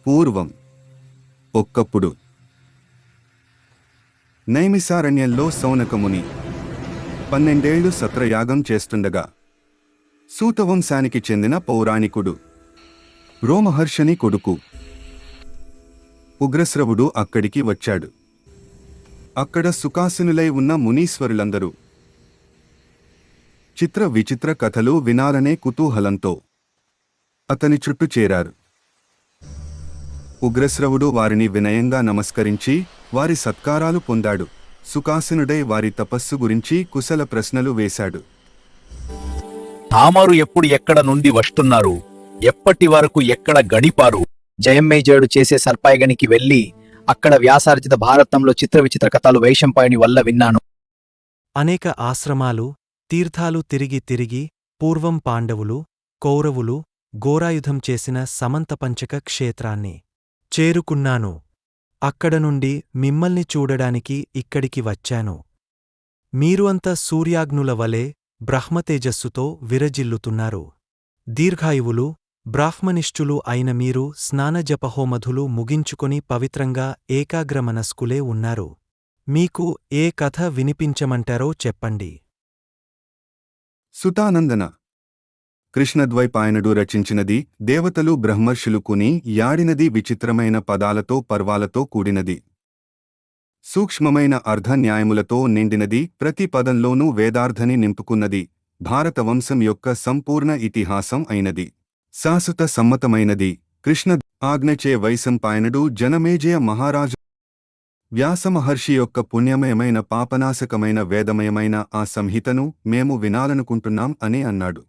పూర్వం ఒక్కప్పుడు నైమిసారణ్యంలో సౌనకముని 12 ఏళ్లు సత్రయాగం చేస్తుండగా సూతవంశానికి చెందిన పౌరాణికుడు రోమహర్షని కొడుకు ఉగ్రశ్రవుడు అక్కడికి వచ్చాడు. అక్కడ సుఖాసీనులై ఉన్న మునీశ్వరులందరూ చిత్ర విచిత్ర కథలు వినాలనే కుతూహలంతో అతని చుట్టూ చేరారు. ఉగ్రశ్రవుడు వారిని వినయంగా నమస్కరించి వారి సత్కారాలు పొందాడు. సుఖాసీనుడై వారి తపస్సు గురించి కుశల ప్రశ్నలు వేశాడు. తామరు ఎప్పుడు ఎక్కడ నుండి వస్తున్నారు? ఎప్పటి వరకు ఎక్కడ గడిపారు? జయమ్మేజయుడు చేసే సర్పాయగనికి వెళ్లి అక్కడ వ్యాసార్జిత భారతంలో చిత్ర విచిత్ర కథలు వైశంపాయని వల్ల విన్నాను. అనేక ఆశ్రమాలు, తీర్థాలు తిరిగి తిరిగి పూర్వం పాండవులు, కౌరవులు ఘోరాయుధం చేసిన సమంతపంచక క్షేత్రాన్ని చేరుకున్నాను. అక్కడ నుండి మిమ్మల్ని చూడడానికి ఇక్కడికి వచ్చాను. మీరు అంత సూర్యాగ్నుల వలె బ్రహ్మతేజస్సుతో విరజిల్లుతున్నారు. దీర్ఘాయువులు, బ్రాహ్మనిష్ఠులు అయిన మీరు స్నానజపహోమధులు ముగించుకొని పవిత్రంగా ఏకాగ్రమనస్కులే ఉన్నారు. మీకు ఏ కథ వినిపించమంటారో చెప్పండి. సుతానందన కృష్ణద్వైపాయనుడు రచించినది. దేవతలు బ్రహ్మర్షులు కుని యాడినది విచిత్రమైన పదాలతో పర్వాలతో కూడినది. సూక్ష్మమైన అర్ధ న్యాయములతో నిండినది. ప్రతి పదంలోనూ వేదార్థని నింపుకున్నది. భారతవంశం యొక్క సంపూర్ణ ఇతిహాసం అయినది. శాశ్వత సమ్మతమైనది. కృష్ణ ఆజ్ఞచే వైశంపాయనుడు జనమేజయ మహారాజు వ్యాసమహర్షి యొక్క పుణ్యమయమైన పాపనాశకమైన వేదమయమైన ఆ సంహితను మేము వినాలనుకుంటున్నాం అని అన్నాడు.